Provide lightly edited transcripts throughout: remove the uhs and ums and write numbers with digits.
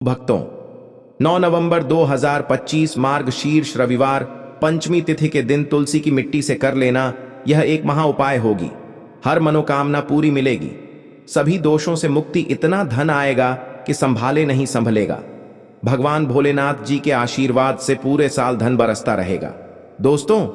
भक्तों, 9 नवंबर 2025 मार्गशीर्ष रविवार पंचमी तिथि के दिन तुलसी की मिट्टी से कर लेना यह एक महा उपाय होगी। हर मनोकामना पूरी मिलेगी, सभी दोषों से मुक्ति, इतना धन आएगा कि संभाले नहीं संभलेगा। भगवान भोलेनाथ जी के आशीर्वाद से पूरे साल धन बरसता रहेगा। दोस्तों,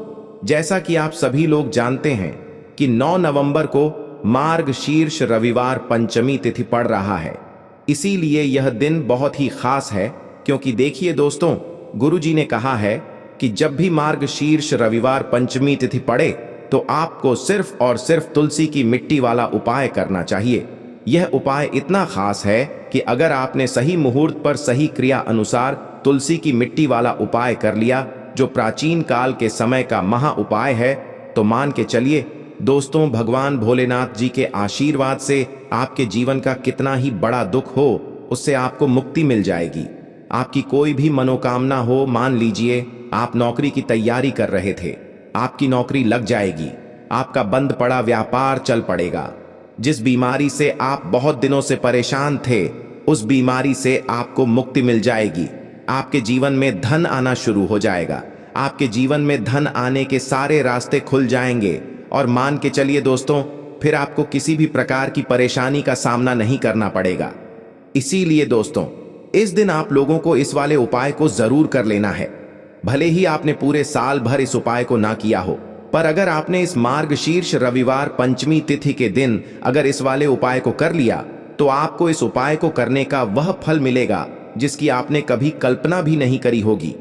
जैसा कि आप सभी लोग जानते हैं कि 9 नवंबर को मार्गशीर्ष रविवार पंचमी तिथि पड़ रहा है, इसीलिए यह दिन बहुत ही खास है। क्योंकि देखिए दोस्तों, गुरुजी ने कहा है कि जब भी मार्गशीर्ष रविवार पंचमी तिथि पड़े तो आपको सिर्फ और सिर्फ तुलसी की मिट्टी वाला उपाय करना चाहिए। यह उपाय इतना खास है कि अगर आपने सही मुहूर्त पर सही क्रिया अनुसार तुलसी की मिट्टी वाला उपाय कर लिया, जो प्राचीन काल के समय का महा उपाय है, तो मान के चलिए दोस्तों, भगवान भोलेनाथ जी के आशीर्वाद से आपके जीवन का कितना ही बड़ा दुख हो, उससे आपको मुक्ति मिल जाएगी। आपकी कोई भी मनोकामना हो, मान लीजिए आप नौकरी की तैयारी कर रहे थे, आपकी नौकरी लग जाएगी। आपका बंद पड़ा व्यापार चल पड़ेगा। जिस बीमारी से आप बहुत दिनों से परेशान थे, उस बीमारी से आपको मुक्ति मिल जाएगी। आपके जीवन में धन आना शुरू हो जाएगा। आपके जीवन में धन आने के सारे रास्ते खुल जाएंगे। और मान के चलिए दोस्तों, फिर आपको किसी भी प्रकार की परेशानी का सामना नहीं करना पड़ेगा। इसीलिए दोस्तों, इस दिन आप लोगों को इस वाले उपाय को जरूर कर लेना है। भले ही आपने पूरे साल भर इस उपाय को ना किया हो, पर अगर आपने इस मार्गशीर्ष रविवार पंचमी तिथि के दिन अगर इस वाले उपाय को कर लिया, तो आपको इस उपाय को करने का वह फल मिलेगा जिसकी आपने कभी कल्पना भी नहीं करी होगी।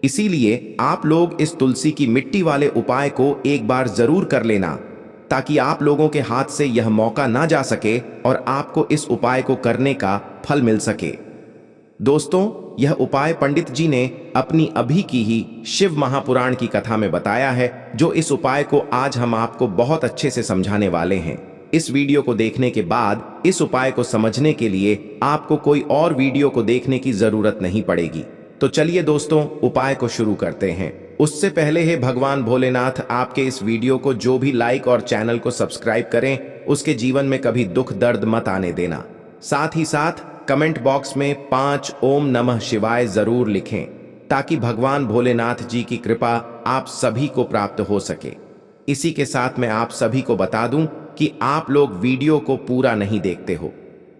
इसीलिए आप लोग इस तुलसी की मिट्टी वाले उपाय को एक बार जरूर कर लेना, ताकि आप लोगों के हाथ से यह मौका ना जा सके और आपको इस उपाय को करने का फल मिल सके। दोस्तों, यह उपाय पंडित जी ने अपनी अभी की ही शिव महापुराण की कथा में बताया है, जो इस उपाय को आज हम आपको बहुत अच्छे से समझाने वाले हैं। इस वीडियो को देखने के बाद इस उपाय को समझने के लिए आपको कोई और वीडियो को देखने की जरूरत नहीं पड़ेगी। तो चलिए दोस्तों, उपाय को शुरू करते हैं। उससे पहले है भगवान भोलेनाथ आपके इस वीडियो को जो भी लाइक और चैनल को सब्सक्राइब करें, उसके जीवन में कभी दुख दर्द मत आने देना। साथ ही साथ कमेंट बॉक्स में 5 ओम नमः शिवाय जरूर लिखें, ताकि भगवान भोलेनाथ जी की कृपा आप सभी को प्राप्त हो सके। इसी के साथ मैं आप सभी को बता दूं कि आप लोग वीडियो को पूरा नहीं देखते हो,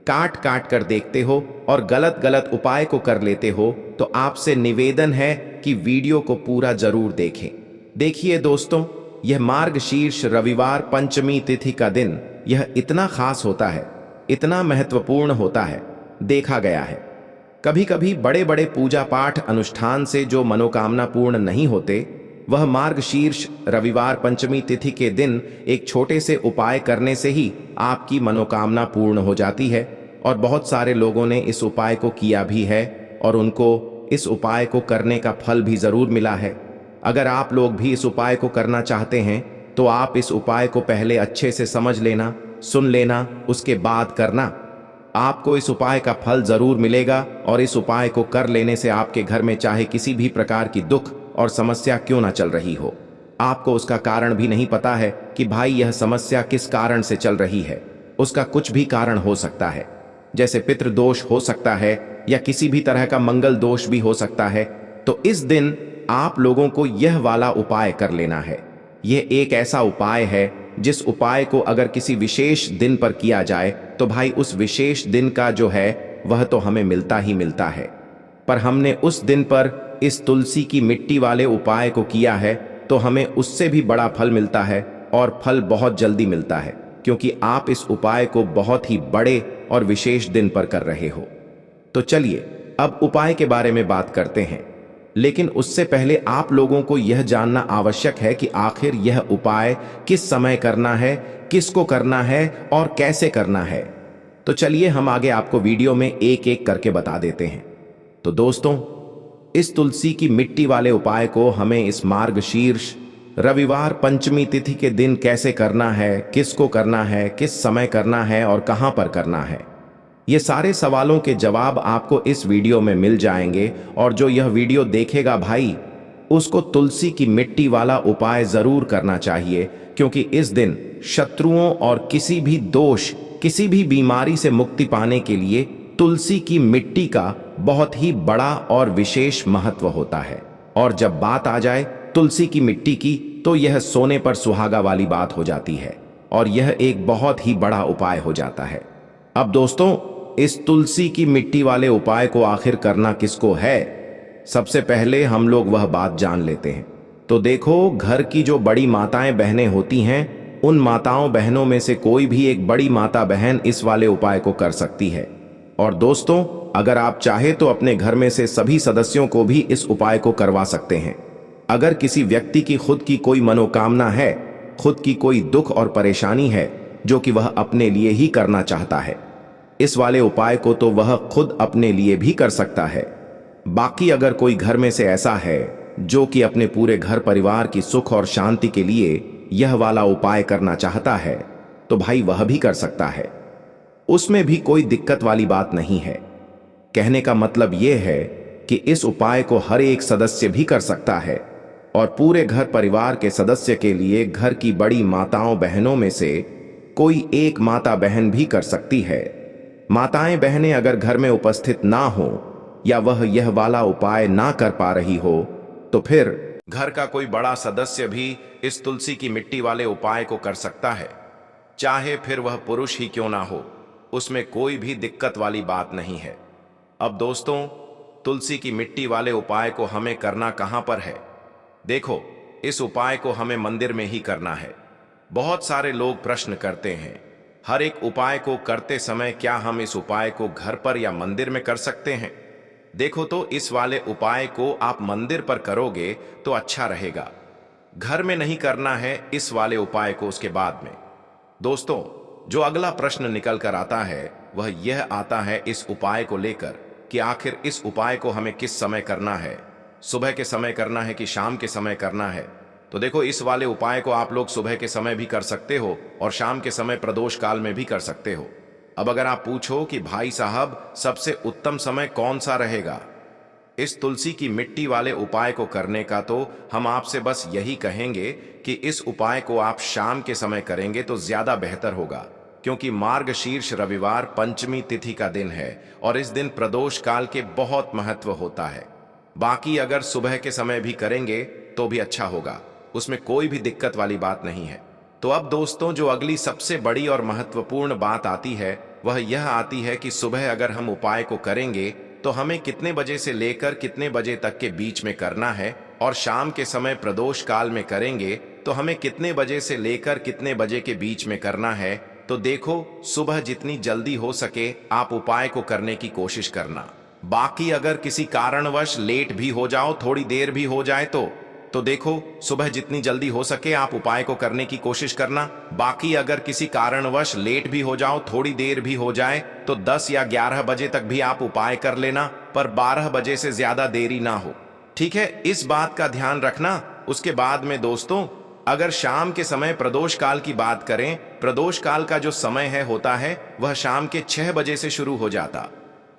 काट काट कर देखते हो और गलत गलत उपाय को कर लेते हो, तो आपसे निवेदन है कि वीडियो को पूरा जरूर देखें। देखिए दोस्तों, यह मार्गशीर्ष रविवार पंचमी तिथि का दिन यह इतना खास होता है, इतना महत्वपूर्ण होता है। देखा गया है कभी कभी बड़े बड़े पूजा पाठ अनुष्ठान से जो मनोकामना पूर्ण नहीं होते, वह मार्गशीर्ष रविवार पंचमी तिथि के दिन एक छोटे से उपाय करने से ही आपकी मनोकामना पूर्ण हो जाती है। और बहुत सारे लोगों ने इस उपाय को किया भी है और उनको इस उपाय को करने का फल भी जरूर मिला है। अगर आप लोग भी इस उपाय को करना चाहते हैं, तो आप इस उपाय को पहले अच्छे से समझ लेना, सुन लेना, उसके बाद करना। आपको इस उपाय का फल जरूर मिलेगा। और इस उपाय को कर लेने से आपके घर में चाहे किसी भी प्रकार की दुख और समस्या क्यों ना चल रही हो, आपको उसका कारण भी नहीं पता है कि भाई यह समस्या किस कारण से चल रही है। उसका कुछ भी कारण हो सकता है, जैसे पितृदोष हो सकता है या किसी भी तरह का मंगल दोष भी हो सकता है। तो इस दिन आप लोगों को यह वाला उपाय कर लेना है। यह एक ऐसा उपाय है जिस उपाय को अगर किसी विशेष दिन पर किया जाए, तो भाई उस विशेष दिन का जो है वह तो हमें मिलता ही मिलता है। पर हमने उस दिन पर इस तुलसी की मिट्टी वाले उपाय को किया है, तो हमें उससे भी बड़ा फल मिलता है और फल बहुत जल्दी मिलता है, क्योंकि आप इस उपाय को बहुत ही बड़े और विशेष दिन पर कर रहे हो। तो चलिए अब उपाय के बारे में बात करते हैं, लेकिन उससे पहले आप लोगों को यह जानना आवश्यक है कि आखिर यह उपाय किस समय करना है, किसको करना है और कैसे करना है। तो चलिए हम आगे आपको वीडियो में एक एक करके बता देते हैं। तो दोस्तों, इस तुलसी की मिट्टी वाले उपाय को हमें इस मार्गशीर्ष रविवार पंचमी तिथि के दिन कैसे करना है, किसको करना है, किस समय करना है और कहां पर करना है, ये सारे सवालों के जवाब आपको इस वीडियो में मिल जाएंगे। और जो यह वीडियो देखेगा भाई, उसको तुलसी की मिट्टी वाला उपाय जरूर करना चाहिए, क्योंकि इस दिन शत्रुओं और किसी भी दोष, किसी भी बीमारी से मुक्ति पाने के लिए तुलसी की मिट्टी का बहुत ही बड़ा और विशेष महत्व होता है। और जब बात आ जाए तुलसी की मिट्टी की, तो यह सोने पर सुहागा वाली बात हो जाती है और यह एक बहुत ही बड़ा उपाय हो जाता है। अब दोस्तों, इस तुलसी की मिट्टी वाले उपाय को आखिर करना किसको है? सबसे पहले हम लोग वह बात जान लेते हैं। तो देखो, घर की जो बड़ी माताएं बहनें होती हैं, उन माताओं बहनों में से कोई भी एक बड़ी माता बहन इस वाले उपाय को कर सकती है। और दोस्तों, अगर आप चाहे तो अपने घर में से सभी सदस्यों को भी इस उपाय को करवा सकते हैं। अगर किसी व्यक्ति की खुद की कोई मनोकामना है, खुद की कोई दुख और परेशानी है जो कि वह अपने लिए ही करना चाहता है, इस वाले उपाय को तो वह खुद अपने लिए भी कर सकता है। बाकी अगर कोई घर में से ऐसा है जो कि अपने पूरे घर परिवार की सुख और शांति के लिए यह वाला उपाय करना चाहता है, तो भाई वह भी कर सकता है। उसमें भी कोई दिक्कत वाली बात नहीं है। कहने का मतलब यह है कि इस उपाय को हर एक सदस्य भी कर सकता है और पूरे घर परिवार के सदस्य के लिए घर की बड़ी माताओं बहनों में से कोई एक माता बहन भी कर सकती है। माताएं बहनें अगर घर में उपस्थित ना हो या वह यह वाला उपाय ना कर पा रही हो, तो फिर घर का कोई बड़ा सदस्य भी इस तुलसी की मिट्टी वाले उपाय को कर सकता है, चाहे फिर वह पुरुष ही क्यों ना हो। उसमें कोई भी दिक्कत वाली बात नहीं है। अब दोस्तों, तुलसी की मिट्टी वाले उपाय को हमें करना कहां पर है? देखो, इस उपाय को हमें मंदिर में ही करना है। बहुत सारे लोग प्रश्न करते हैं, हर एक उपाय को करते समय क्या हम इस उपाय को घर पर या मंदिर में कर सकते हैं? देखो, तो इस वाले उपाय को आप मंदिर पर करोगे तो अच्छा रहेगा। घर में नहीं करना है इस वाले उपाय को उसके बाद में। दोस्तों, जो अगला प्रश्न निकल कर आता है वह यह आता है इस उपाय को लेकर कि आखिर इस उपाय को हमें किस समय करना है, सुबह के समय करना है कि शाम के समय करना है? तो देखो, इस वाले उपाय को आप लोग सुबह के समय भी कर सकते हो और शाम के समय प्रदोष काल में भी कर सकते हो। अब अगर आप पूछो कि भाई साहब सबसे उत्तम समय कौन सा रहेगा इस तुलसी की मिट्टी वाले उपाय को करने का, तो हम आपसे बस यही कहेंगे कि इस उपाय को आप शाम के समय करेंगे तो ज्यादा बेहतर होगा, क्योंकि मार्गशीर्ष रविवार पंचमी तिथि का दिन है और इस दिन प्रदोष काल के बहुत महत्व होता है। बाकी अगर सुबह के समय भी करेंगे तो भी अच्छा होगा, उसमें कोई भी दिक्कत वाली बात नहीं है। तो अब दोस्तों, जो अगली सबसे बड़ी और महत्वपूर्ण बात आती है वह यह आती है कि सुबह अगर हम उपाय को करेंगे तो हमें कितने बजे से लेकर कितने बजे तक के बीच में करना है, और शाम के समय प्रदोष काल में करेंगे तो हमें कितने बजे से लेकर कितने बजे के बीच में करना है। तो देखो, सुबह जितनी जल्दी हो सके आप उपाय को करने की कोशिश करना। बाकी अगर किसी कारणवश लेट भी हो जाओ, थोड़ी देर भी हो जाए तो देखो, सुबह जितनी जल्दी हो सके आप उपाय को करने की कोशिश करना। बाकी अगर किसी कारणवश लेट भी हो जाओ, थोड़ी देर भी हो जाए, तो 10 या 11 बजे तक भी आप उपाय कर लेना, पर 12 बजे से ज्यादा देरी ना हो। ठीक है, इस बात का ध्यान रखना। उसके बाद में दोस्तों, अगर शाम के समय प्रदोष काल की बात करें, प्रदोष काल का जो समय होता है वह शाम के 6 बजे से शुरू हो जाता।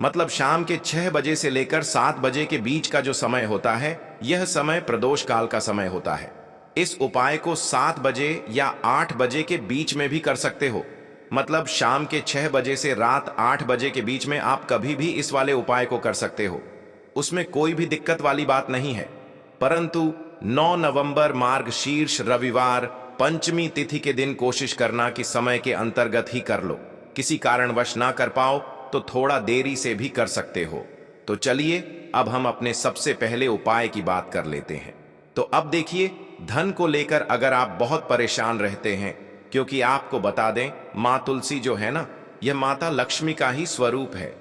मतलब शाम के 6 बजे से लेकर 7 बजे के बीच का जो समय होता है, यह समय प्रदोष काल का समय होता है। इस उपाय को 7 बजे या 8 बजे के बीच में भी कर सकते हो। मतलब शाम के 6 बजे से रात 8 बजे के बीच में आप कभी भी इस वाले उपाय को कर सकते हो, उसमें कोई भी दिक्कत वाली बात नहीं है। परंतु 9 नवंबर मार्गशीर्ष रविवार पंचमी तिथि के दिन कोशिश करना कि समय के अंतर्गत ही कर लो। किसी कारणवश ना कर पाओ तो थोड़ा देरी से भी कर सकते हो। तो चलिए, अब हम अपने सबसे पहले उपाय की बात कर लेते हैं। तो अब देखिए, धन को लेकर अगर आप बहुत परेशान रहते हैं, क्योंकि आपको बता दें, माँ तुलसी जो है ना, यह माता लक्ष्मी का ही स्वरूप है।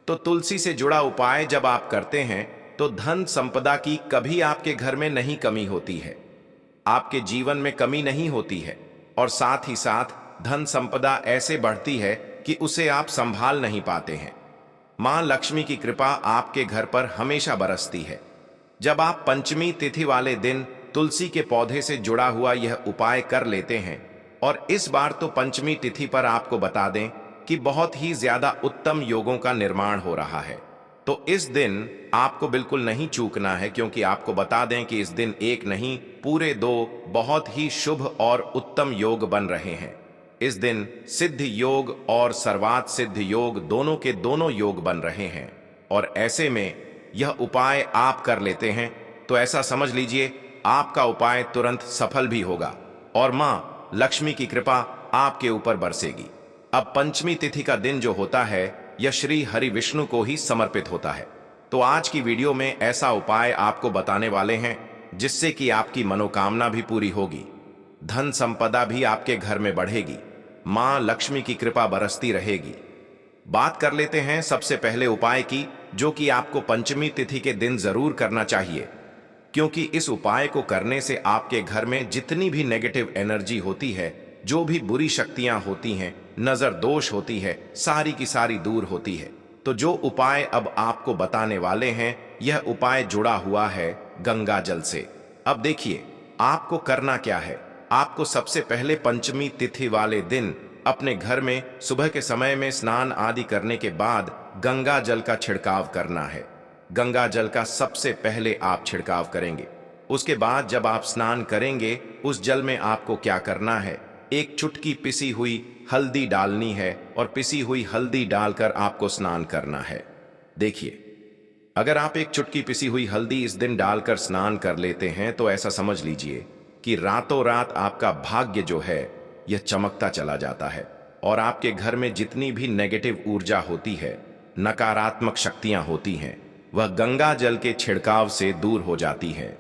तो तुलसी से जुड़ा उपाय जब आप करते हैं तो धन संपदा की कभी आपके घर में नहीं कमी होती है, आपके जीवन में कमी नहीं होती है, और साथ ही साथ धन संपदा ऐसे बढ़ती है कि उसे आप संभाल नहीं पाते हैं। मां लक्ष्मी की कृपा आपके घर पर हमेशा बरसती है। जब आप पंचमी तिथि वाले दिन तुलसी के पौधे से जुड़ा हुआ यह उपाय कर लेते हैं, और इस बार तो पंचमी तिथि पर आपको बता दें कि बहुत ही ज्यादा उत्तम योगों का निर्माण हो रहा है, तो इस दिन आपको बिल्कुल नहीं चूकना है, क्योंकि आपको बता दें कि इस दिन एक नहीं पूरे 2 बहुत ही शुभ और उत्तम योग बन रहे हैं। इस दिन सिद्ध योग और सर्वात सिद्ध योग दोनों के दोनों योग बन रहे हैं। और ऐसे में यह उपाय आप कर लेते हैं तो ऐसा समझ लीजिए आपका उपाय तुरंत सफल भी होगा और मां लक्ष्मी की कृपा आपके ऊपर बरसेगी। अब पंचमी तिथि का दिन जो होता है यह श्री हरि विष्णु को ही समर्पित होता है। तो आज की वीडियो में ऐसा उपाय आपको बताने वाले हैं जिससे कि आपकी मनोकामना भी पूरी होगी, धन संपदा भी आपके घर में बढ़ेगी, मां लक्ष्मी की कृपा बरसती रहेगी। बात कर लेते हैं सबसे पहले उपाय की, जो कि आपको पंचमी तिथि के दिन जरूर करना चाहिए, क्योंकि इस उपाय को करने से आपके घर में जितनी भी नेगेटिव एनर्जी होती है, जो भी बुरी शक्तियां होती हैं, नजर दोष होती है, सारी की सारी दूर होती है। तो जो उपाय अब आपको बताने वाले हैं यह उपाय जुड़ा हुआ है गंगा जल से। अब देखिए आपको करना क्या है। आपको सबसे पहले पंचमी तिथि वाले दिन अपने घर में सुबह के समय में स्नान आदि करने के बाद गंगा जल का छिड़काव करना है। गंगा जल का सबसे पहले आप छिड़काव करेंगे। उसके बाद जब आप स्नान करेंगे उस जल में आपको क्या करना है, एक चुटकी पिसी हुई हल्दी डालनी है और पिसी हुई हल्दी डालकर आपको स्नान करना है। देखिए अगर आप एक चुटकी पिसी हुई हल्दी इस दिन डालकर स्नान कर लेते हैं तो ऐसा समझ लीजिए कि रातों रात आपका भाग्य जो है यह चमकता चला जाता है और आपके घर में जितनी भी नेगेटिव ऊर्जा होती है, नकारात्मक शक्तियां होती हैं, वह गंगा जल के छिड़काव से दूर हो जाती है।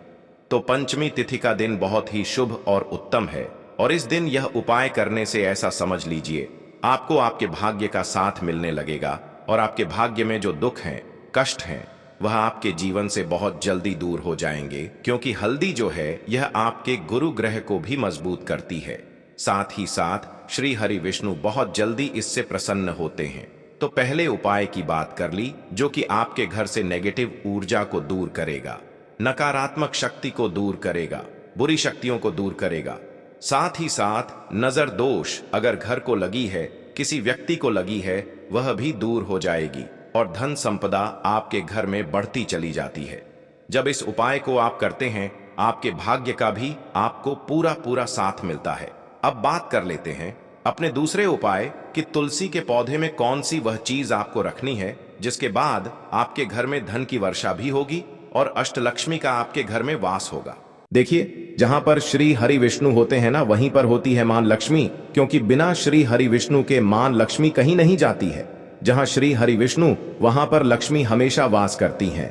तो पंचमी तिथि का दिन बहुत ही शुभ और उत्तम है और इस दिन यह उपाय करने से ऐसा समझ लीजिए आपको आपके भाग्य का साथ मिलने लगेगा और आपके भाग्य में जो दुख हैं, कष्ट हैं, वह आपके जीवन से बहुत जल्दी दूर हो जाएंगे, क्योंकि हल्दी जो है यह आपके गुरु ग्रह को भी मजबूत करती है। साथ ही साथ श्री हरि विष्णु बहुत जल्दी इससे प्रसन्न होते हैं। तो पहले उपाय की बात कर ली, जो कि आपके घर से नेगेटिव ऊर्जा को दूर करेगा, नकारात्मक शक्ति को दूर करेगा, बुरी शक्तियों को दूर करेगा। साथ ही साथ नजर दोष अगर घर को लगी है, किसी व्यक्ति को लगी है, वह भी दूर हो जाएगी और धन संपदा आपके घर में बढ़ती चली जाती है। जब इस उपाय को आप करते हैं आपके भाग्य का भी आपको पूरा पूरा साथ मिलता है। अब बात कर लेते हैं अपने दूसरे उपाय कि तुलसी के पौधे में कौन सी वह चीज आपको रखनी है जिसके बाद आपके घर में धन की वर्षा भी होगी और अष्टलक्ष्मी का आपके घर में वास होगा। देखिए जहां पर श्री हरि विष्णु होते हैं ना, वहीं पर होती है मां लक्ष्मी, क्योंकि बिना श्री हरि विष्णु के मां लक्ष्मी कहीं नहीं जाती है। जहां श्री हरि विष्णु वहां पर लक्ष्मी हमेशा वास करती हैं।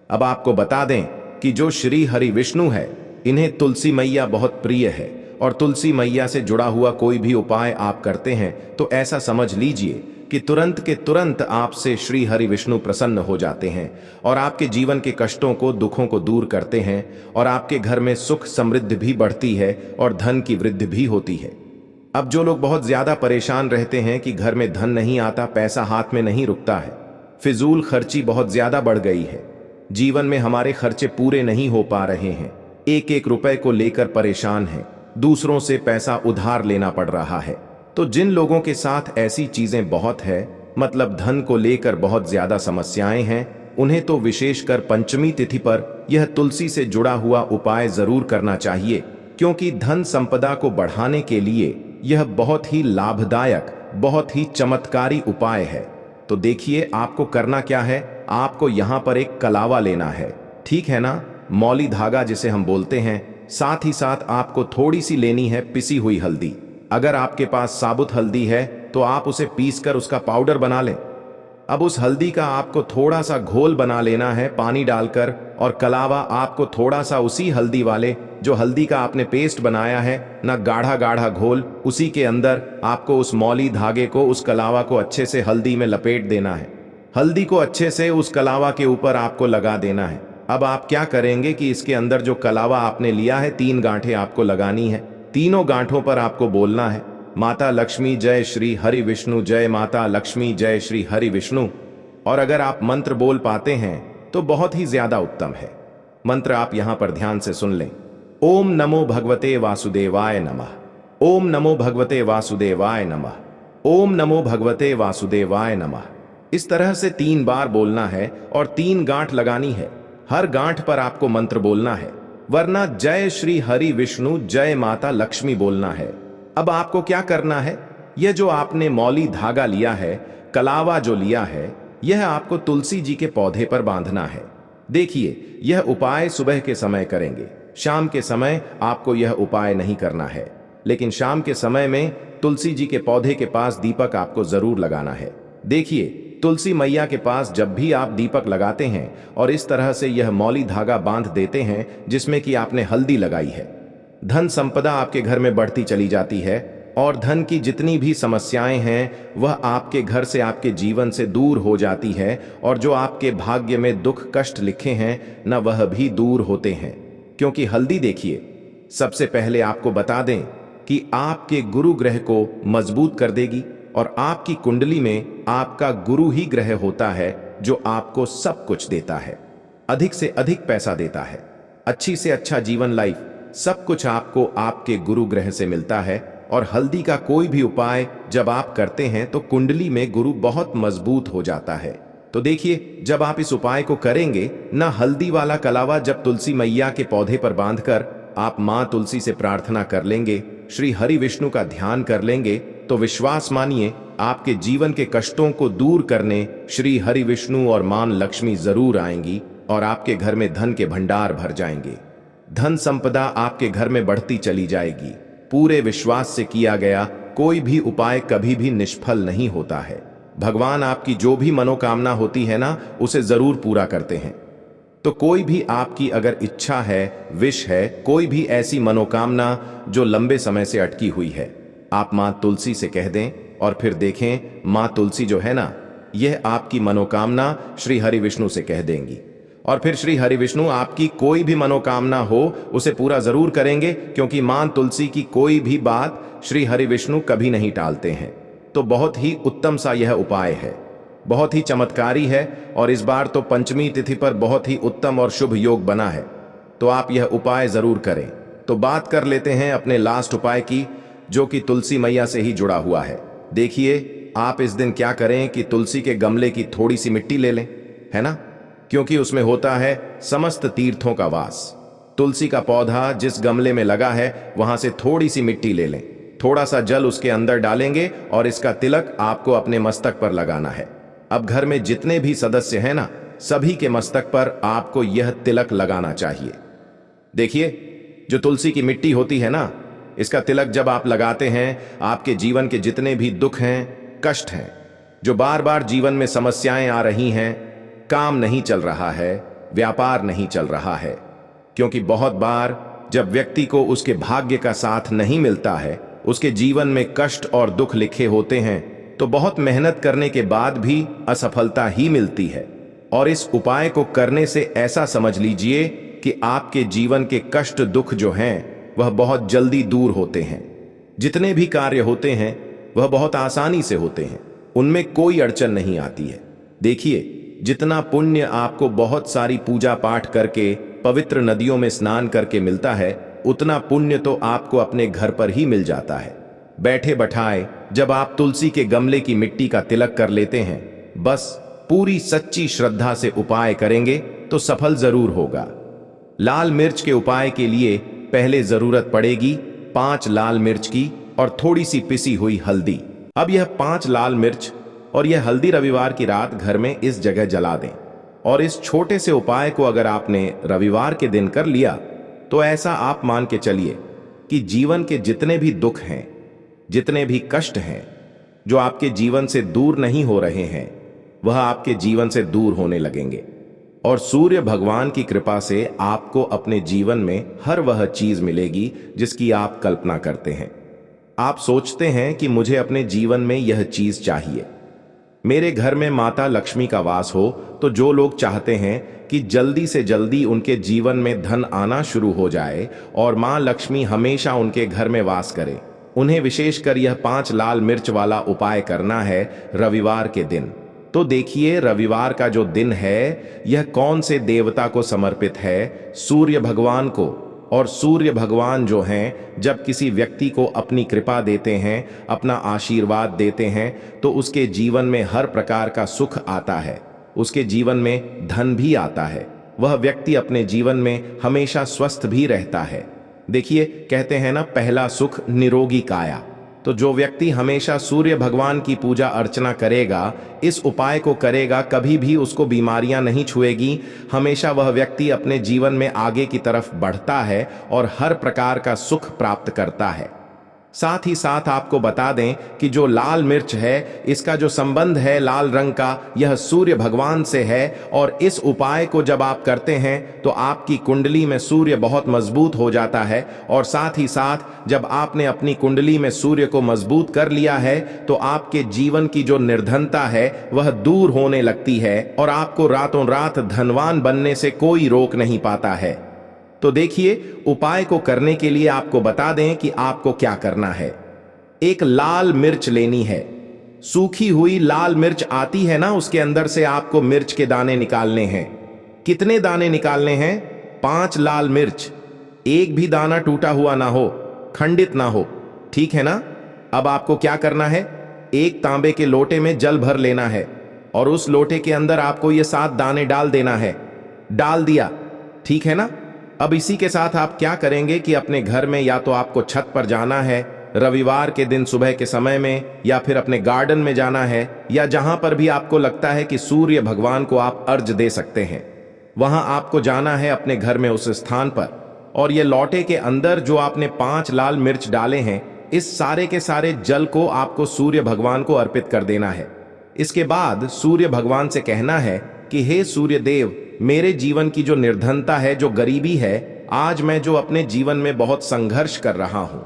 अब आपको बता दें कि जो श्री हरि विष्णु है इन्हें तुलसी मैया बहुत प्रिय है और तुलसी मैया से जुड़ा हुआ कोई भी उपाय आप करते हैं तो ऐसा समझ लीजिए कि तुरंत के तुरंत आपसे श्री हरि विष्णु प्रसन्न हो जाते हैं और आपके जीवन के कष्टों को, दुखों को दूर करते हैं और आपके घर में सुख समृद्धि भी बढ़ती है और धन की वृद्धि भी होती है। अब जो लोग बहुत ज्यादा परेशान रहते हैं कि घर में धन नहीं आता, पैसा हाथ में नहीं रुकता है, फिजूल खर्ची बहुत ज्यादा बढ़ गई है, जीवन में हमारे खर्चे पूरे नहीं हो पा रहे हैं, एक एक रुपए को लेकर परेशान हैं, दूसरों से पैसा उधार लेना पड़ रहा है, तो जिन लोगों के साथ ऐसी चीजें बहुत है, मतलब धन को लेकर बहुत ज्यादा समस्याएं हैं, उन्हें तो विशेषकर पंचमी तिथि पर यह तुलसी से जुड़ा हुआ उपाय जरूर करना चाहिए, क्योंकि धन संपदा को बढ़ाने के लिए यह बहुत ही लाभदायक, बहुत ही चमत्कारी उपाय है। तो देखिए आपको करना क्या है, आपको यहाँ पर एक कलावा लेना है, ठीक है ना, मौली धागा जिसे हम बोलते हैं। साथ ही साथ आपको थोड़ी सी लेनी है पिसी हुई हल्दी। अगर आपके पास साबुत हल्दी है तो आप उसे पीसकर उसका पाउडर बना लें। अब उस हल्दी का आपको थोड़ा सा घोल बना लेना है पानी डालकर, और कलावा आपको थोड़ा सा उसी हल्दी वाले जो हल्दी का आपने पेस्ट बनाया है ना, गाढ़ा गाढ़ा घोल, उसी के अंदर आपको उस मौली धागे को, उस कलावा को अच्छे से हल्दी में लपेट देना है। हल्दी को अच्छे से उस कलावा के ऊपर आपको लगा देना है। अब आप क्या करेंगे कि इसके अंदर जो कलावा आपने लिया है 3 गांठें आपको लगानी है। तीनों गांठों पर आपको बोलना है माता लक्ष्मी जय श्री हरि विष्णु, जय माता लक्ष्मी जय श्री हरि विष्णु। और अगर आप मंत्र बोल पाते हैं तो बहुत ही ज्यादा उत्तम है। मंत्र आप यहां पर ध्यान से सुन लें। ओम नमो भगवते वासुदेवाय नमः, ओम नमो भगवते वासुदेवाय नमः, ओम नमो भगवते वासुदेवाय नमः। इस तरह से 3 बार बोलना है और 3 गांठ लगानी है। हर गांठ पर आपको मंत्र बोलना है, वरना जय श्री हरि विष्णु जय माता लक्ष्मी बोलना है। अब आपको क्या करना है, यह जो आपने मौली धागा लिया है, कलावा जो लिया है, यह आपको तुलसी जी के पौधे पर बांधना है। देखिए, यह उपाय सुबह के समय करेंगे। शाम के समय आपको यह उपाय नहीं करना है, लेकिन शाम के समय में तुलसी जी के पौधे के पास दीपक आपको जरूर लगाना है। देखिए, तुलसी मैया के पास जब भी आप दीपक लगाते हैं और इस तरह से यह मौली धागा बांध देते हैं जिसमें कि आपने हल्दी लगाई है, धन संपदा आपके घर में बढ़ती चली जाती है और धन की जितनी भी समस्याएं हैं वह आपके घर से, आपके जीवन से दूर हो जाती है, और जो आपके भाग्य में दुख कष्ट लिखे हैं न वह भी दूर होते हैं। क्योंकि हल्दी, देखिए, सबसे पहले आपको बता दें कि आपके गुरु ग्रह को मजबूत कर देगी, और आपकी कुंडली में आपका गुरु ही ग्रह होता है जो आपको सब कुछ देता है, अधिक से अधिक पैसा देता है, अच्छी से अच्छा जीवन, लाइफ, सब कुछ आपको आपके गुरु ग्रह से मिलता है। और हल्दी का कोई भी उपाय जब आप करते हैं तो कुंडली में गुरु बहुत मजबूत हो जाता है। तो देखिए, जब आप इस उपाय को करेंगे ना, हल्दी वाला कलावा जब तुलसी मैया के पौधे पर बांधकर आप मां तुलसी से प्रार्थना कर लेंगे, श्री हरि विष्णु का ध्यान कर लेंगे, तो विश्वास मानिए आपके जीवन के कष्टों को दूर करने श्री हरि विष्णु और मां लक्ष्मी जरूर आएंगी और आपके घर में धन के भंडार भर जाएंगे। धन संपदा आपके घर में बढ़ती चली जाएगी। पूरे विश्वास से किया गया कोई भी उपाय कभी भी निष्फल नहीं होता है। भगवान आपकी जो भी मनोकामना होती है ना, उसे जरूर पूरा करते हैं। तो कोई भी आपकी अगर इच्छा है, विश है, कोई भी ऐसी मनोकामना जो लंबे समय से अटकी हुई है, आप मां तुलसी से कह दें और फिर देखें मां तुलसी जो है ना, यह आपकी मनोकामना श्री हरि विष्णु से कह देंगी, और फिर श्री हरि विष्णु आपकी कोई भी मनोकामना हो उसे पूरा जरूर करेंगे, क्योंकि मां तुलसी की कोई भी बात श्री हरि विष्णु कभी नहीं टालते हैं। तो बहुत ही उत्तम सा यह उपाय है, बहुत ही चमत्कारी है, और इस बार तो पंचमी तिथि पर बहुत ही उत्तम और शुभ योग बना है, तो आप यह उपाय जरूर करें। तो बात कर लेते हैं अपने लास्ट उपाय की, जो कि तुलसी मैया से ही जुड़ा हुआ है। देखिए, आप इस दिन क्या करें कि तुलसी के गमले की थोड़ी सी मिट्टी ले लें, है ना, क्योंकि उसमें होता है समस्त तीर्थों का वास। तुलसी का पौधा जिस गमले में लगा है वहां से थोड़ी सी मिट्टी ले लें, थोड़ा सा जल उसके अंदर डालेंगे और इसका तिलक आपको अपने मस्तक पर लगाना है। अब घर में जितने भी सदस्य हैं ना, सभी के मस्तक पर आपको यह तिलक लगाना चाहिए। देखिए, जो तुलसी की मिट्टी होती है ना, इसका तिलक जब आप लगाते हैं, आपके जीवन के जितने भी दुख हैं, कष्ट हैं, जो बार बार जीवन में समस्याएं आ रही हैं, काम नहीं चल रहा है, व्यापार नहीं चल रहा है, क्योंकि बहुत बार जब व्यक्ति को उसके भाग्य का साथ नहीं मिलता है, उसके जीवन में कष्ट और दुख लिखे होते हैं, तो बहुत मेहनत करने के बाद भी असफलता ही मिलती है। और इस उपाय को करने से ऐसा समझ लीजिए कि आपके जीवन के कष्ट दुख जो हैं वह बहुत जल्दी दूर होते हैं। जितने भी कार्य होते हैं वह बहुत आसानी से होते हैं, उनमें कोई अड़चन नहीं आती है। देखिए, जितना पुण्य आपको बहुत सारी पूजा पाठ करके, पवित्र नदियों में स्नान करके मिलता है, उतना पुण्य तो आपको अपने घर पर ही मिल जाता है। बैठे बैठाए जब आप तुलसी के गमले की मिट्टी का तिलक कर लेते हैं, बस पूरी सच्ची श्रद्धा से उपाय करेंगे तो सफल जरूर होगा। लाल मिर्च के उपाय के लिए पहले जरूरत पड़ेगी 5 लाल मिर्च की और थोड़ी सी पिसी हुई हल्दी। अब यह 5 लाल मिर्च और यह हल्दी रविवार की रात घर में इस जगह जला दें। और इस छोटे से उपाय को अगर आपने रविवार के दिन कर लिया तो ऐसा आप मान के चलिए कि जीवन के जितने भी दुख हैं, जितने भी कष्ट हैं, जो आपके जीवन से दूर नहीं हो रहे हैं, वह आपके जीवन से दूर होने लगेंगे। और सूर्य भगवान की कृपा से आपको अपने जीवन में हर वह चीज मिलेगी जिसकी आप कल्पना करते हैं। आप सोचते हैं कि मुझे अपने जीवन में यह चीज चाहिए, मेरे घर में माता लक्ष्मी का वास हो। तो जो लोग चाहते हैं कि जल्दी से जल्दी उनके जीवन में धन आना शुरू हो जाए और मां लक्ष्मी हमेशा उनके घर में वास करे, उन्हें विशेषकर यह 5 लाल मिर्च वाला उपाय करना है रविवार के दिन। तो देखिए, रविवार का जो दिन है यह कौन से देवता को समर्पित है? सूर्य भगवान को। और सूर्य भगवान जो हैं, जब किसी व्यक्ति को अपनी कृपा देते हैं, अपना आशीर्वाद देते हैं, तो उसके जीवन में हर प्रकार का सुख आता है, उसके जीवन में धन भी आता है, वह व्यक्ति अपने जीवन में हमेशा स्वस्थ भी रहता है। देखिए, कहते हैं ना, पहला सुख निरोगी काया। तो जो व्यक्ति हमेशा सूर्य भगवान की पूजा अर्चना करेगा, इस उपाय को करेगा, कभी भी उसको बीमारियां नहीं छुएगी। हमेशा वह व्यक्ति अपने जीवन में आगे की तरफ बढ़ता है और हर प्रकार का सुख प्राप्त करता है। साथ ही साथ आपको बता दें कि जो लाल मिर्च है, इसका जो संबंध है लाल रंग का, यह सूर्य भगवान से है। और इस उपाय को जब आप करते हैं तो आपकी कुंडली में सूर्य बहुत मजबूत हो जाता है। और साथ ही साथ जब आपने अपनी कुंडली में सूर्य को मजबूत कर लिया है तो आपके जीवन की जो निर्धनता है वह दूर होने लगती है और आपको रातों रात धनवान बनने से कोई रोक नहीं पाता है। तो देखिए, उपाय को करने के लिए आपको बता दें कि आपको क्या करना है। एक लाल मिर्च लेनी है, सूखी हुई लाल मिर्च आती है ना, उसके अंदर से आपको मिर्च के दाने निकालने हैं। कितने दाने निकालने हैं? 5 लाल मिर्च। एक भी दाना टूटा हुआ ना हो, खंडित ना हो, ठीक है ना। अब आपको क्या करना है, एक तांबे के लोटे में जल भर लेना है और उस लोटे के अंदर आपको ये 7 दाने डाल देना है। डाल दिया, ठीक है ना। अब इसी के साथ आप क्या करेंगे कि अपने घर में या तो आपको छत पर जाना है रविवार के दिन सुबह के समय में, या फिर अपने गार्डन में जाना है, या जहां पर भी आपको लगता है कि सूर्य भगवान को आप अर्घ दे सकते हैं, वहां आपको जाना है अपने घर में उस स्थान पर। और ये लौटे के अंदर जो आपने 5 लाल मिर्च डाले हैं, इस सारे के सारे जल को आपको सूर्य भगवान को अर्पित कर देना है। इसके बाद सूर्य भगवान से कहना है कि हे सूर्य देव, मेरे जीवन की जो निर्धनता है, जो गरीबी है, आज मैं जो अपने जीवन में बहुत संघर्ष कर रहा हूं,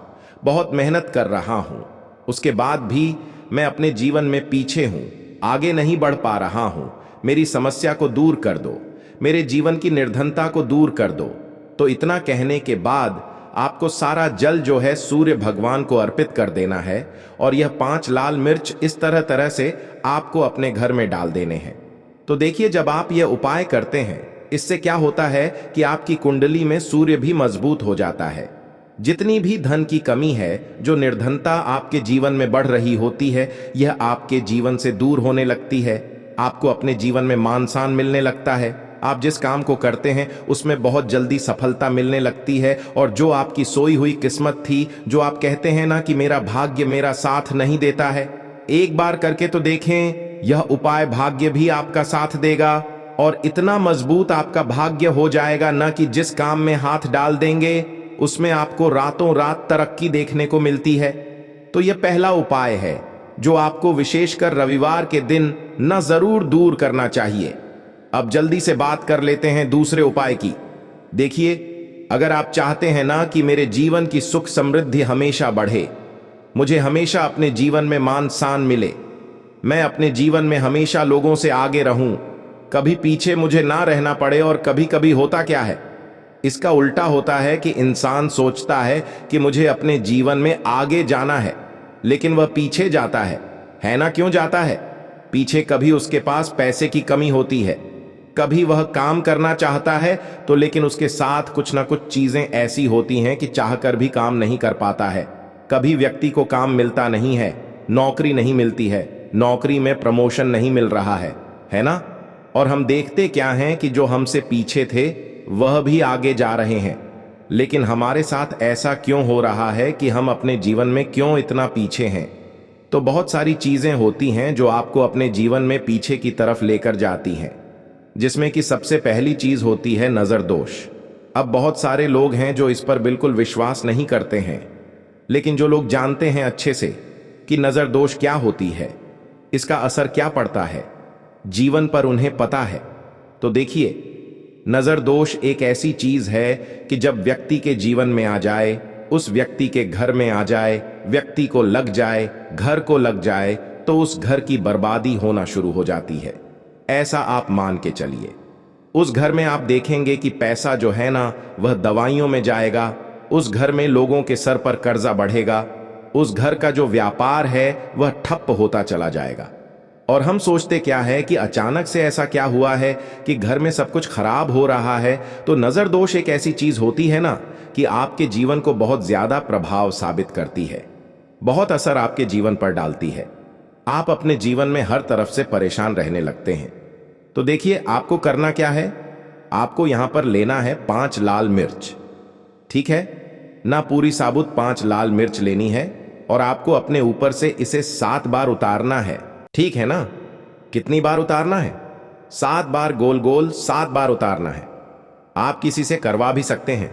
बहुत मेहनत कर रहा हूं, उसके बाद भी मैं अपने जीवन में पीछे हूं, आगे नहीं बढ़ पा रहा हूं, मेरी समस्या को दूर कर दो, मेरे जीवन की निर्धनता को दूर कर दो। तो इतना कहने के बाद आपको सारा जल जो है सूर्य भगवान को अर्पित कर देना है और यह 5 लाल मिर्च इस तरह तरह से आपको अपने घर में डाल देने हैं। तो देखिए, जब आप यह उपाय करते हैं, इससे क्या होता है कि आपकी कुंडली में सूर्य भी मजबूत हो जाता है। जितनी भी धन की कमी है, जो निर्धनता आपके जीवन में बढ़ रही होती है, यह आपके जीवन से दूर होने लगती है। आपको अपने जीवन में मान सम्मान मिलने लगता है। आप जिस काम को करते हैं उसमें बहुत जल्दी सफलता मिलने लगती है। और जो आपकी सोई हुई किस्मत थी, जो आप कहते हैं ना कि मेरा भाग्य मेरा साथ नहीं देता है, एक बार करके तो देखें, यह उपाय भाग्य भी आपका साथ देगा और इतना मजबूत आपका भाग्य हो जाएगा ना कि जिस काम में हाथ डाल देंगे उसमें आपको रातों रात तरक्की देखने को मिलती है। तो यह पहला उपाय है जो आपको विशेषकर रविवार के दिन न जरूर दूर करना चाहिए। अब जल्दी से बात कर लेते हैं दूसरे उपाय की। देखिए, अगर आप चाहते हैं ना कि मेरे जीवन की सुख समृद्धि हमेशा बढ़े, मुझे हमेशा अपने जीवन में मान सम्मान मिले, मैं अपने जीवन में हमेशा लोगों से आगे रहूं, कभी पीछे मुझे ना रहना पड़े। और कभी कभी होता क्या है, इसका उल्टा होता है कि इंसान सोचता है कि मुझे अपने जीवन में आगे जाना है, लेकिन वह पीछे जाता है ना। क्यों जाता है पीछे? कभी उसके पास पैसे की कमी होती है, कभी वह काम करना चाहता है तो लेकिन उसके साथ कुछ ना कुछ चीजें ऐसी होती हैं कि चाहकर भी काम नहीं कर पाता है। कभी व्यक्ति को काम मिलता नहीं है, नौकरी नहीं मिलती है, नौकरी में प्रमोशन नहीं मिल रहा है ना। और हम देखते क्या हैं कि जो हमसे पीछे थे वह भी आगे जा रहे हैं। लेकिन हमारे साथ ऐसा क्यों हो रहा है कि हम अपने जीवन में क्यों इतना पीछे हैं? तो बहुत सारी चीजें होती हैं जो आपको अपने जीवन में पीछे की तरफ लेकर जाती हैं, जिसमें कि सबसे पहली चीज होती है नजर दोष। अब बहुत सारे लोग हैं जो इस पर बिल्कुल विश्वास नहीं करते हैं, लेकिन जो लोग जानते हैं अच्छे से कि नजर दोष क्या होती है, इसका असर क्या पड़ता है जीवन पर, उन्हें पता है। तो देखिए, नजर दोष एक ऐसी चीज है कि जब व्यक्ति के जीवन में आ जाए, उस व्यक्ति के घर में आ जाए, व्यक्ति को लग जाए, घर को लग जाए, तो उस घर की बर्बादी होना शुरू हो जाती है। ऐसा आप मान के चलिए। उस घर में आप देखेंगे कि पैसा जो है ना वह दवाइयों में जाएगा, उस घर में लोगों के सर पर कर्जा बढ़ेगा, उस घर का जो व्यापार है वह ठप्प होता चला जाएगा। और हम सोचते क्या है कि अचानक से ऐसा क्या हुआ है कि घर में सब कुछ खराब हो रहा है। तो नजर दोष एक ऐसी चीज होती है ना कि आपके जीवन को बहुत ज्यादा प्रभाव साबित करती है, बहुत असर आपके जीवन पर डालती है। आप अपने जीवन में हर तरफ से परेशान रहने लगते हैं। तो देखिए, आपको करना क्या है, आपको यहां पर लेना है 5 लाल मिर्च, ठीक है ना। पूरी साबुत 5 लाल मिर्च लेनी है। और आपको अपने ऊपर से इसे 7 बार उतारना है। ठीक है ना? कितनी बार उतारना है? 7 बार गोल गोल 7 बार उतारना है। आप किसी से करवा भी सकते हैं।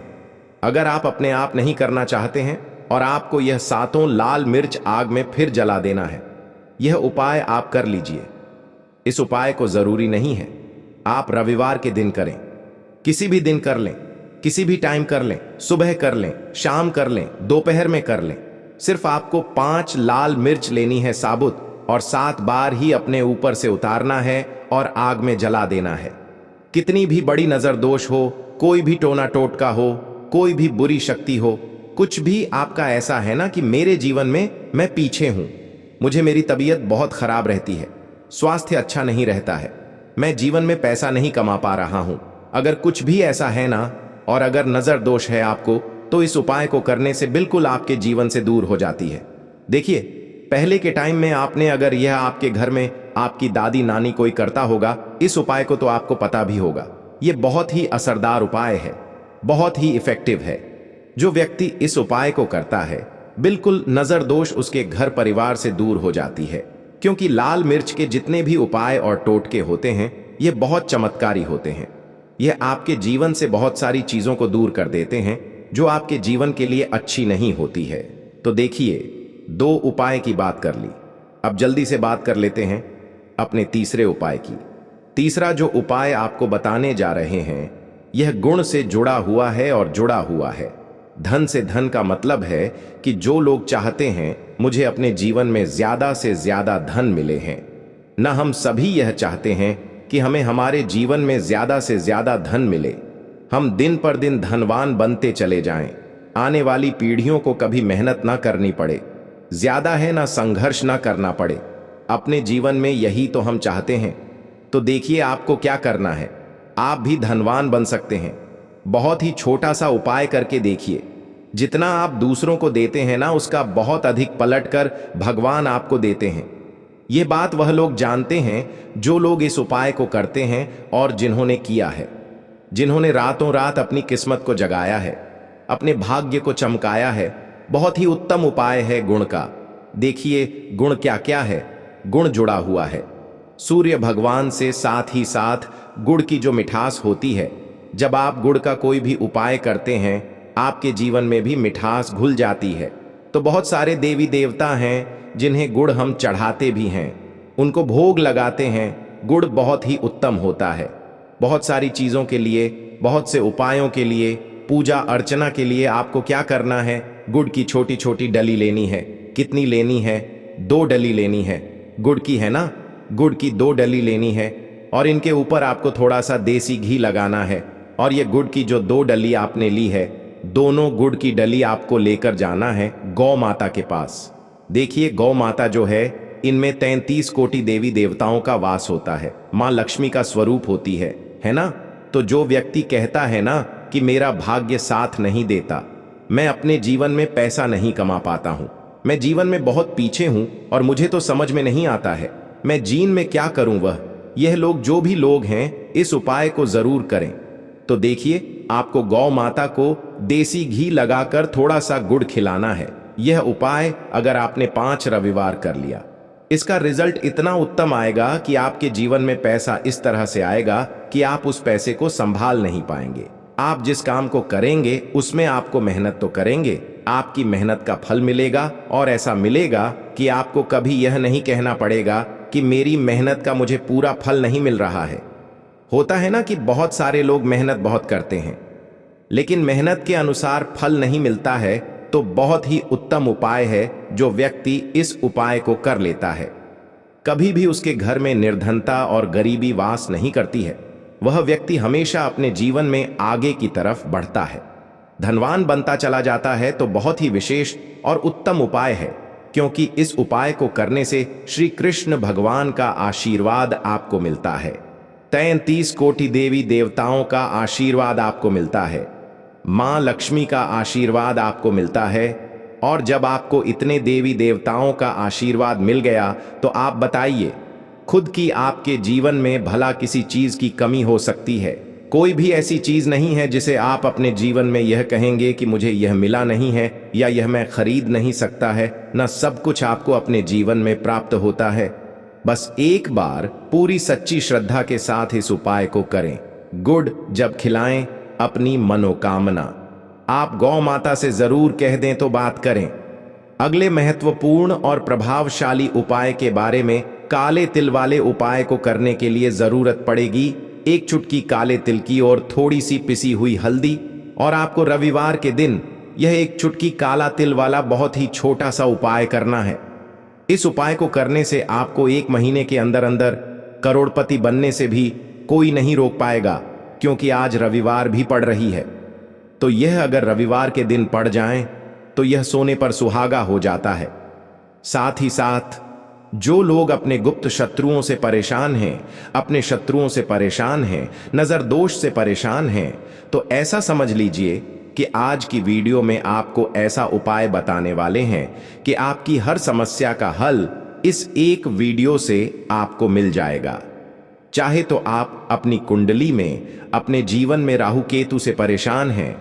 अगर आप अपने आप नहीं करना चाहते हैं और आपको यह 7 लाल मिर्च आग में फिर जला देना है, यह उपाय आप कर लीजिए। इस उपाय को जरूरी नहीं है आप रविवार के दिन करें, किसी भी दिन कर लें, किसी भी टाइम कर लें, सुबह कर लें, शाम कर लें, दोपहर में कर लें। सिर्फ आपको 5 लाल मिर्च लेनी है साबुत और 7 बार ही अपने ऊपर से उतारना है और आग में जला देना है। कितनी भी बड़ी नजर दोष हो, कोई भी टोना टोटका हो, कोई भी बुरी शक्ति हो, कुछ भी आपका ऐसा है ना कि मेरे जीवन में मैं पीछे हूं, मुझे मेरी तबीयत बहुत खराब रहती है, स्वास्थ्य अच्छा नहीं रहता है, मैं जीवन में पैसा नहीं कमा पा रहा हूं, अगर कुछ भी ऐसा है ना और अगर नजर दोष है आपको, तो इस उपाय को करने से बिल्कुल आपके जीवन से दूर हो जाती है। देखिए, पहले के टाइम में आपने अगर यह आपके घर में आपकी दादी नानी कोई करता होगा, इस उपाय को तो आपको पता भी होगा। यह बहुत ही असरदार उपाय है, बहुत ही इफेक्टिव है। जो व्यक्ति इस उपाय को करता है, बिल्कुल नजर दोष उसके घर परिवार से दूर हो जाती है, क्योंकि लाल मिर्च के जितने भी उपाय और टोटके होते हैं, ये बहुत चमत्कारी होते हैं। यह आपके जीवन से बहुत सारी चीजों को दूर कर देते हैं जो आपके जीवन के लिए अच्छी नहीं होती है। तो देखिए, 2 उपाय की बात कर ली, अब जल्दी से बात कर लेते हैं अपने तीसरे उपाय की। तीसरा जो उपाय आपको बताने जा रहे हैं, यह गुण से जुड़ा हुआ है और जुड़ा हुआ है। धन से धन का मतलब है कि जो लोग चाहते हैं मुझे अपने जीवन में ज्यादा से ज्यादा धन मिले हैं, न हम सभी यह चाहते हैं कि हमें हमारे जीवन में ज्यादा से ज्यादा धन मिले, हम दिन पर दिन धनवान बनते चले जाएं, आने वाली पीढ़ियों को कभी मेहनत ना करनी पड़े, ज्यादा है ना संघर्ष ना करना पड़े। अपने जीवन में यही तो हम चाहते हैं। तो देखिए, आपको क्या करना है, आप भी धनवान बन सकते हैं। बहुत ही छोटा सा उपाय करके देखिए। जितना आप दूसरों को देते हैं ना, उसका बहुत अधिक पलटकर भगवान आपको देते हैं। ये बात वह लोग जानते हैं जो लोग इस उपाय को करते हैं और जिन्होंने किया है, जिन्होंने रातों रात अपनी किस्मत को जगाया है, अपने भाग्य को चमकाया है। बहुत ही उत्तम उपाय है गुण का। देखिए, गुण क्या क्या है। गुण जुड़ा हुआ है सूर्य भगवान से, साथ ही साथ गुड़ की जो मिठास होती है, जब आप गुड़ का कोई भी उपाय करते हैं, आपके जीवन में भी मिठास घुल जाती है। तो बहुत सारे देवी देवता हैं जिन्हें गुड़ हम चढ़ाते भी हैं, उनको भोग लगाते हैं। गुड़ बहुत ही उत्तम होता है बहुत सारी चीज़ों के लिए, बहुत से उपायों के लिए, पूजा अर्चना के लिए। आपको क्या करना है, गुड़ की छोटी छोटी डली लेनी है। कितनी लेनी है? 2 डली लेनी है गुड़ की, है ना? गुड़ की 2 डली लेनी है और इनके ऊपर आपको थोड़ा सा देसी घी लगाना है। और ये गुड़ की जो 2 डली आपने ली है, दोनों गुड़ की डली आपको लेकर जाना है गौ माता के पास। देखिए, गौ माता जो है, इनमें 33 कोटि देवी देवताओं का वास होता है, माँ लक्ष्मी का स्वरूप होती है ना? तो जो व्यक्ति कहता है ना कि मेरा भाग्य साथ नहीं देता, मैं अपने जीवन में पैसा नहीं कमा पाता हूं, मैं जीवन में बहुत पीछे हूं और मुझे तो समझ में नहीं आता है मैं जीवन में क्या करूं, यह लोग, जो भी लोग हैं, इस उपाय को जरूर करें। तो देखिए, आपको गौ माता को देसी घी लगाकर थोड़ा सा गुड़ खिलाना है। यह उपाय अगर आपने 5 रविवार कर लिया, इसका रिजल्ट इतना उत्तम आएगा कि आपके जीवन में पैसा इस तरह से आएगा कि आप उस पैसे को संभाल नहीं पाएंगे। आप जिस काम को करेंगे उसमें आपको मेहनत तो करेंगे, आपकी मेहनत का फल मिलेगा और ऐसा मिलेगा कि आपको कभी यह नहीं कहना पड़ेगा कि मेरी मेहनत का मुझे पूरा फल नहीं मिल रहा है। होता है ना कि बहुत सारे लोग मेहनत बहुत करते हैं लेकिन मेहनत के अनुसार फल नहीं मिलता है। तो बहुत ही उत्तम उपाय है जो व्यक्ति इस उपाय को कर लेता है, कभी भी उसके घर में निर्धनता और गरीबी वास नहीं करती है। वह व्यक्ति हमेशा अपने जीवन में आगे की तरफ बढ़ता है, धनवान बनता चला जाता है। तो बहुत ही विशेष और उत्तम उपाय है, क्योंकि इस उपाय को करने से श्री कृष्ण भगवान का आशीर्वाद आपको मिलता है, 33 कोटि देवी देवताओं का आशीर्वाद आपको मिलता है, माँ लक्ष्मी का आशीर्वाद आपको मिलता है। और जब आपको इतने देवी देवताओं का आशीर्वाद मिल गया तो आप बताइए खुद की आपके जीवन में भला किसी चीज की कमी हो सकती है? कोई भी ऐसी चीज नहीं है जिसे आप अपने जीवन में यह कहेंगे कि मुझे यह मिला नहीं है या यह मैं खरीद नहीं सकता है। न सब कुछ आपको अपने जीवन में प्राप्त होता है। बस एक बार पूरी सच्ची श्रद्धा के साथ इस उपाय को करें। गुड़ जब खिलाएं अपनी मनोकामना। आप गौ माता से जरूर कह दें तो बात करें। अगले महत्वपूर्ण और प्रभावशाली उपाय के बारे में, काले तिल वाले उपाय को करने के लिए जरूरत पड़ेगी एक चुटकी काले तिल की और थोड़ी सी पिसी हुई हल्दी। और आपको रविवार के दिन यह एक चुटकी काला तिल वाला बहुत ही छोटा सा उपाय करना है। इस उपाय को करने से आपको 1 महीने के अंदर अंदर करोड़पति बनने से भी कोई नहीं रोक पाएगा, क्योंकि आज रविवार भी पड़ रही है। तो यह अगर रविवार के दिन पड़ जाए तो यह सोने पर सुहागा हो जाता है। साथ ही साथ जो लोग अपने गुप्त शत्रुओं से परेशान हैं, अपने शत्रुओं से परेशान हैं, नजर दोष से परेशान हैं, तो ऐसा समझ लीजिए कि आज की वीडियो में आपको ऐसा उपाय बताने वाले हैं कि आपकी हर समस्या का हल इस एक वीडियो से आपको मिल जाएगा। चाहे तो आप अपनी कुंडली में, अपने जीवन में राहु केतु से परेशान हैं,